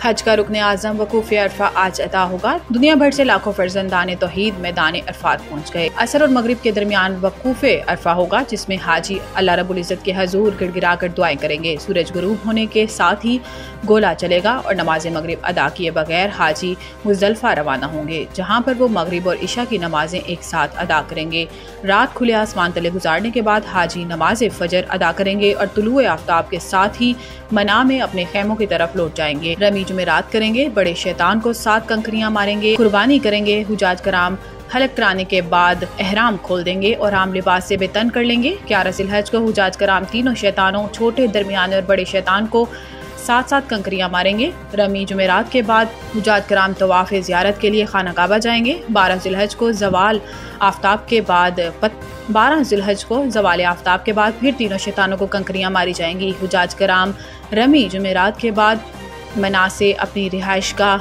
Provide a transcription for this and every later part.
حج کا رکن اعظم وقوف عرفہ آج ادا ہوگا۔ دنیا بھر سے لاکھوں فرزندان توحید میدان عرفات پہنچ گئے۔ عصر اور مغرب کے درمیان وقوف عرفہ ہوگا، جس میں حاجی اللہ رب العزت کے حضور گڑ گڑا کر دعائیں کریں گے۔ سورج غروب ہونے کے ساتھ ہی گولا چلے گا اور نماز مغرب ادا کیے بغیر حاجی مزدلفہ روانہ ہوں گے، جہاں پر وہ مغرب اور عشاء کی نمازیں ایک ساتھ ادا کریں گے۔ رات کھلے آسمان تلے گزارنے کے بعد حاجی نماز فجر ادا کریں گے اور طلوع آفتاب کے ساتھ ہی منا میں اپنے خیموں کی طرف لوٹ جائیں گے۔ رمی جمعرات کریں گے، بڑے شیطان کو 7 کنکریاں ماریں گے، قربانی کریں گے۔ حجاج کرام حلق کرانے کے بعد احرام کھول دیں گے اور عام لباس سے بے تن کر لیں گے۔ 11 ذی الحج کو حجاج کرام تینوں شیطانوں، چھوٹے، درمیانے اور بڑے شیطان کو 7 کنکریاں ماریں گے۔ رمی جمعرات کے بعد حجاج کرام طواف زیارت کے لیے خانہ کعبہ جائیں گے۔ 12 ذی الحج کو زوال آفتاب کے بعد پھر تینوں شیطانوں کو کنکریاں ماری جائیں گی۔ حجاج کرام رمی جمعرات کے بعد منا سے اپنی رہائش گاہ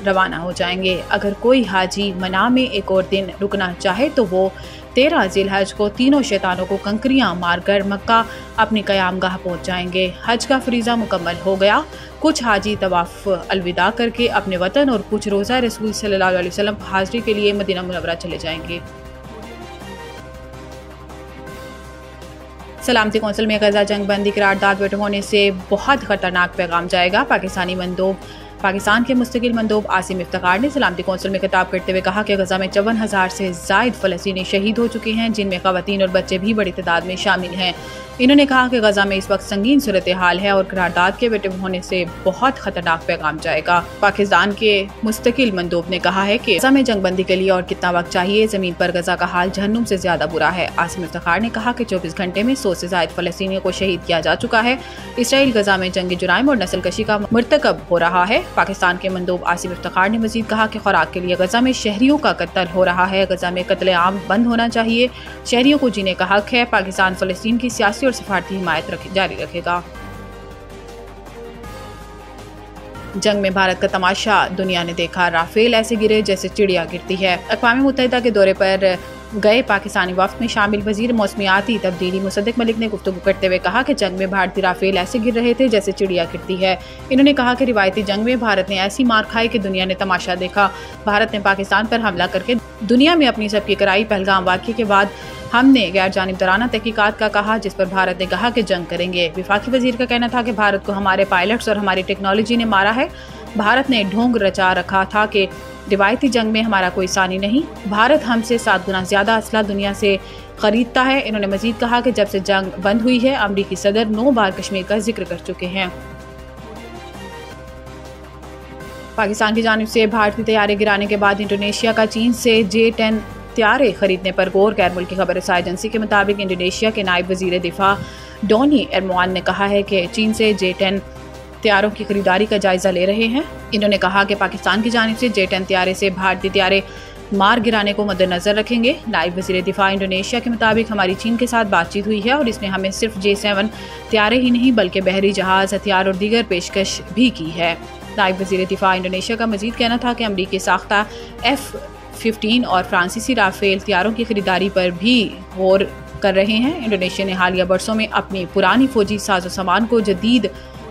روانہ ہو جائیں گے۔ اگر کوئی حاجی منا میں ایک اور دن رکنا چاہے تو وہ 13 ذی الحج کو تینوں شیطانوں کو کنکریاں مار کر مکہ اپنی قیام گاہ پہنچ جائیں گے۔ حج کا فریضہ مکمل ہو گیا۔ کچھ حاجی طواف الوداع کر کے اپنے وطن اور کچھ روزہ رسول صلی اللہ علیہ وسلم حاضری کے لیے مدینہ منورہ چلے جائیں گے۔ سلامتی کونسل میں غزہ جنگ بندی قرارداد ویٹو ہونے سے بہت خطرناک پیغام جائے گا۔ پاکستان کے مستقل مندوب عاصم افتخار نے سلامتی کونسل میں خطاب کرتے ہوئے کہا کہ غزہ میں 54,000 سے زائد فلسطینی شہید ہو چکے ہیں، جن میں خواتین اور بچے بھی بڑی تعداد میں شامل ہیں۔ انہوں نے کہا کہ غزہ میں اس وقت سنگین صورتحال ہے اور قرارداد کے ویٹو ہونے سے بہت خطرناک پیغام جائے گا۔ پاکستان کے مستقل مندوب نے کہا ہے کہ غزہ میں جنگ بندی کے لیے اور کتنا وقت چاہیے؟ زمین پر غزہ کا حال جہنم سے زیادہ برا ہے۔ عاصم افتخار نے کہا کہ 24 گھنٹے میں 100 سے زائد فلسطینیوں کو شہید کیا جا چکا ہے۔ اسرائیل غزہ میں جنگی جرائم اور نسل کشی کا مرتکب ہو رہا ہے۔ پاکستان کے مندوب عاصم افتخار نے مزید کہا کہ خوراک کے لیے غزہ میں شہریوں کا قتل ہو رہا ہے۔ غزہ میں قتل عام بند ہونا چاہیے۔ شہریوں کو جینے کا حق ہے۔ پاکستان فلسطین کی سیاسی اور سفارتی حمایت جاری رکھے گا۔ جنگ میں بھارت کا تماشا دنیا نے دیکھا، رافیل ایسے گرے جیسے چڑیا گرتی ہے۔ اقوام متحدہ کے دورے پر گئے پاکستانی وفد میں شامل وزیر موسمیاتی تبدیلی مصدق ملک نے گفتگو کرتے ہوئے کہا کہ جنگ میں بھارتی رافیل ایسے گر رہے تھے جیسے چڑیا گرتی ہے۔ انہوں نے کہا کہ روایتی جنگ میں بھارت نے ایسی مار کھائی کہ دنیا نے تماشا دیکھا۔ بھارت نے پاکستان پر حملہ کر کے دنیا میں اپنی سب کی کرائی۔ پہلگام واقعے کے بعد ہم نے غیر جانبدارانہ تحقیقات کا کہا، جس پر بھارت نے کہا کہ جنگ کریں گے۔ وفاقی وزیر کا کہنا تھا کہ بھارت کو ہمارے پائلٹس اور ہماری ٹیکنالوجی نے مارا ہے۔ بھارت نے ڈھونگ رچا رکھا تھا کہ روایتی جنگ میں ہمارا کوئی ثانی نہیں۔ بھارت ہم سے 7 گنا زیادہ اسلحہ دنیا سے خریدتا ہے۔ انہوں نے مزید کہا کہ جب سے جنگ بند ہوئی ہے، امریکی صدر 9 بار کشمیر کا ذکر کر چکے ہیں۔ پاکستان کی جانب سے بھارتی طیارے گرانے کے بعد انڈونیشیا کا چین سے J-10 طیارے خریدنے پر غور۔ غیر ملکی خبر رساں ایجنسی کے مطابق انڈونیشیا کے نائب وزیر دفاع ڈونی ایرموان نے کہا ہے کہ چین سے J-10 طیاروں کی خریداری کا جائزہ لے رہے ہیں۔ انہوں نے کہا کہ پاکستان کی جانب سے J-10 طیارے سے بھارتی طیارے مار گرانے کو مد نظر رکھیں گے۔ نائب وزیر دفاع انڈونیشیا کے مطابق ہماری چین کے ساتھ بات چیت ہوئی ہے اور اس نے ہمیں صرف J-7 طیارے ہی نہیں بلکہ بحری جہاز، ہتھیار اور دیگر پیشکش بھی کی ہے۔ نائب وزیر دفاع انڈونیشیا کا مزید کہنا تھا کہ امریکی ساختہ F-15 اور فرانسیسی رافیل طیاروں کی خریداری پر بھی غور کر رہے ہیں۔ انڈونیشیا نے حالیہ برسوں میں اپنی پرانی فوجی ساز و سامان کو جدید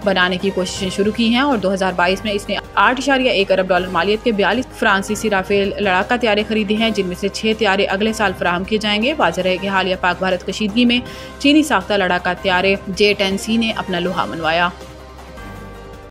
بنانے کی کوششیں شروع کی ہیں اور 2022 میں اس نے $8.1 ارب مالیت کے 42 فرانسیسی رافیل لڑاکا طیارے خریدے ہیں، جن میں سے 6 طیارے اگلے سال فراہم کیے جائیں گے۔ واضح رہے کہ حالیہ پاک بھارت کشیدگی میں چینی ساختہ لڑاکا طیارے J-10C نے اپنا لوہا منوایا۔